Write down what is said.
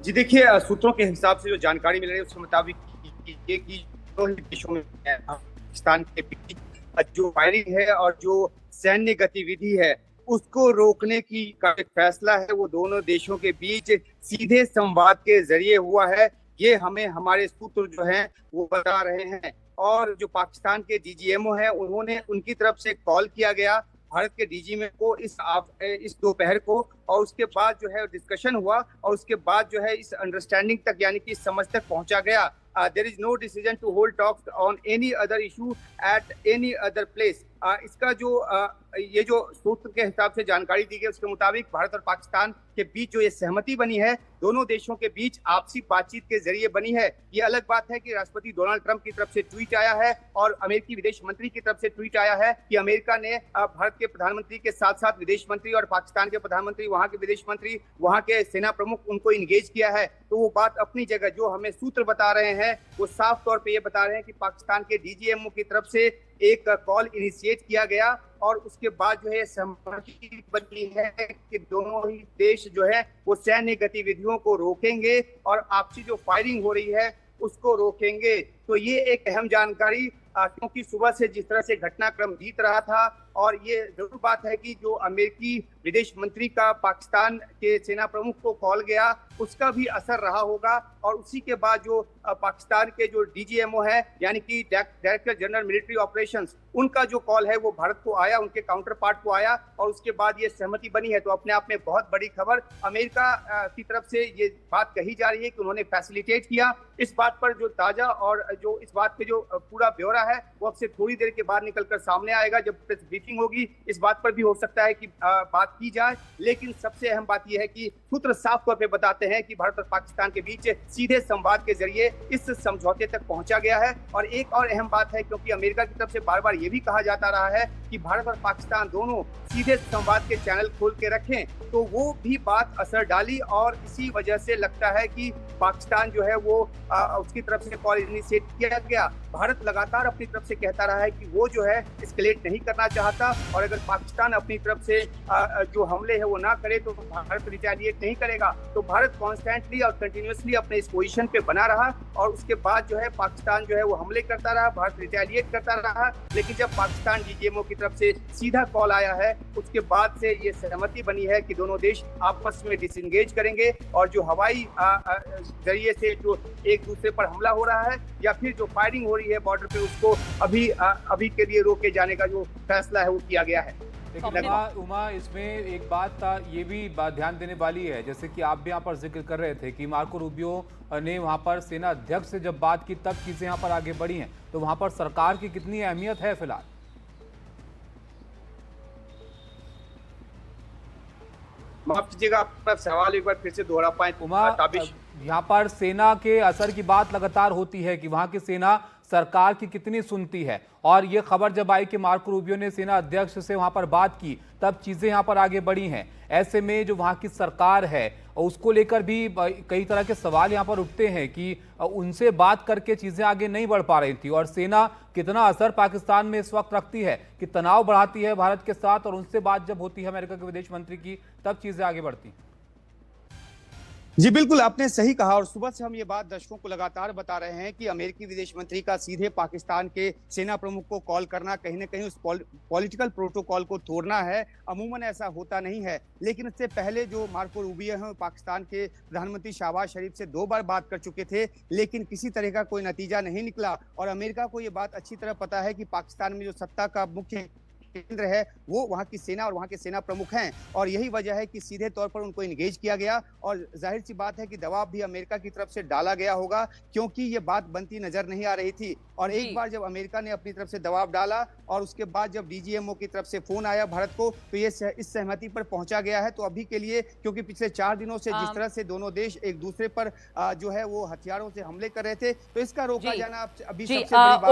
जी देखिए, सूत्रों के हिसाब से जो जानकारी मिल रही है उसके मुताबिक ये कि दोनों ही देशों में पाकिस्तान के बीच जो फायरिंग है और जो सैन्य गतिविधि है उसको रोकने की का एक फैसला है वो दोनों देशों के बीच सीधे संवाद के जरिए हुआ है। ये हमें हमारे सूत्र जो हैं वो बता रहे हैं। और जो पाकिस्तान के डीजीएमओ है उन्होंने उनकी तरफ से कॉल किया गया भारत के डीजीएमओ को इस दोपहर को, और उसके बाद जो है डिस्कशन हुआ और उसके बाद जो है इस अंडरस्टैंडिंग तक यानी कि इस समझ तक पहुंचा गया। There is no decision to hold talks on any other issue at any other place. इसका जो ये जो सूत्र के हिसाब से जानकारी दी गई उसके मुताबिक भारत और पाकिस्तान के बीच जो ये सहमति बनी है दोनों देशों के बीच आपसी बातचीत के जरिए बनी है। ये अलग बात है कि राष्ट्रपति डोनाल्ड ट्रंप की तरफ से ट्वीट आया है और अमेरिकी विदेश मंत्री की तरफ से ट्वीट आया है कि अमेरिका ने भारत के प्रधानमंत्री के साथ साथ विदेश मंत्री और पाकिस्तान के प्रधानमंत्री, वहां के विदेश मंत्री, वहां के सेना प्रमुख उनको इंगेज किया है। तो वो बात अपनी जगह, जो हमें सूत्र बता रहे हैं वो साफ तौर पे ये बता रहे हैं कि पाकिस्तान के डीजीएमओ की तरफ से एक कॉल इनिशिएट किया गया और उसके बाद जो है सहमति बनी है कि दोनों ही देश जो है वो सैन्य गतिविधियों को रोकेंगे और आपसी जो फायरिंग हो रही है उसको रोकेंगे। तो ये एक अहम जानकारी, क्योंकि सुबह से जिस तरह से घटनाक्रम बीत रहा था और ये जरूर बात है कि जो अमेरिकी विदेश मंत्री का पाकिस्तान के सेना प्रमुख को कॉल गया उसका भी असर रहा होगा। और उसी के बाद जो पाकिस्तान के जो डीजीएमओ है यानी कि डायरेक्टर जनरल मिलिट्री ऑपरेशंस, उनका जो कॉल है वो भारत को आया, उनके काउंटर पार्ट को आया और उसके बाद ये सहमति बनी है। तो अपने आप में बहुत बड़ी खबर। अमेरिका की तरफ से ये बात कही जा रही है कि उन्होंने फैसिलिटेट किया। इस बात पर जो ताजा और जो इस बात पे जो पूरा ब्यौरा है वो अब से थोड़ी देर के बाद निकलकर सामने आएगा जब प्रेस ब्रीफिंग होगी। इस बात पर भी हो सकता है कि बात की जाए, लेकिन सबसे अहम बात यह है कि सूत्र साफ तौर पे बताते हैं कि भारत और पाकिस्तान के बीच सीधे संवाद के जरिए इस समझौते तक पहुंचा गया है। और एक और अहम बात है, क्योंकि अमेरिका की तरफ से बार बार ये भी कहा जाता रहा है कि भारत और पाकिस्तान दोनों सीधे संवाद के चैनल खोल के रखें, तो वो भी बात असर डाली और इसी वजह से लगता है कि पाकिस्तान जो है वो उसकी तरफ से कॉल इनिशिएट किया गया। भारत लगातार अपनी तरफ से कहता रहा है कि वो जो है एस्केलेट नहीं करना चाहता और अगर पाकिस्तान अपनी तरफ से जो हमले है वो ना करे तो भारत रिटेलिएट नहीं करेगा। तो भारत कॉन्स्टेंटली और कंटिन्यूसली अपने इस पोजीशन पे बना रहा और उसके बाद जो है पाकिस्तान जो है वो हमले करता रहा, भारत रिटेलिएट करता रहा। लेकिन जब पाकिस्तान डीजीएमओ की तरफ से सीधा कॉल आया है उसके बाद से ये सहमति बनी है कि दोनों देश आपस में डिसएंगेज करेंगे और जो हवाई जरिए से जो एक दूसरे पर हमला हो रहा है या फिर जो फायरिंग हो रही है बॉर्डर पे उसको अभी के लिए रोके जाने का जो फैसला है वो किया गया है। लेकिन उमा, इसमें एक बात ये भी बात ध्यान देने वाली है, जैसे कि आप भी यहाँ पर जिक्र कर रहे थे कि मार्को रूबियो ने वहाँ पर सेना अध्यक्ष से जब बात की तब चीजें यहाँ पर आगे बढ़ी हैं, तो वहाँ पर सरकार की कितनी अहमियत है फिलहाल? माफ कीजिएगा, आपका सवाल एक बार फिर से दोहरा पाए उमा, यहाँ पर सेना के असर की बात लगातार होती है कि वहाँ की सेना सरकार की कितनी सुनती है, और ये खबर जब आई कि मार्को रूबियो ने सेना अध्यक्ष से वहां पर बात की तब चीजें यहाँ पर आगे बढ़ी हैं। ऐसे में जो वहाँ की सरकार है उसको लेकर भी कई तरह के सवाल यहाँ पर उठते हैं कि उनसे बात करके चीजें आगे नहीं बढ़ पा रही थी और सेना कितना असर पाकिस्तान में इस वक्त रखती है कि तनाव बढ़ाती है भारत के साथ, और उनसे बात जब होती है अमेरिका के विदेश मंत्री की तब चीजें आगे बढ़ती। जी बिल्कुल, आपने सही कहा और सुबह से हम ये बात दर्शकों को लगातार बता रहे हैं कि अमेरिकी विदेश मंत्री का सीधे पाकिस्तान के सेना प्रमुख को कॉल करना कहीं ना कहीं उस पॉलिटिकल प्रोटोकॉल को तोड़ना है। अमूमन ऐसा होता नहीं है, लेकिन इससे पहले जो मार्को रूबियो हैं पाकिस्तान के प्रधानमंत्री शहबाज शरीफ से 2 बार बात कर चुके थे, लेकिन किसी तरह का कोई नतीजा नहीं निकला। और अमेरिका को ये बात अच्छी तरह पता है कि पाकिस्तान में जो सत्ता का मुख्य केंद्र है वो वहां की सेना और वहां के सेना प्रमुख हैं, और यही वजह है कि सीधे तौर पर उनको इंगेज किया गया। और जाहिर सी बात है कि दबाव भी अमेरिका की तरफ से डाला गया होगा, क्योंकि ये बात बनती नजर नहीं आ रही थी। और एक बार जब अमेरिका ने अपनी तरफ से दबाव डाला और उसके बाद जब डीजीएमओ की तरफ से फोन आया भारत को, तो ये इस सहमति पर पहुंचा गया है। तो अभी के लिए, क्योंकि पिछले 4 दिनों से जिस तरह से दोनों देश एक दूसरे पर जो है वो हथियारों से हमले कर रहे थे, तो इसका रोका जाना अभी सबसे बड़ी बात है।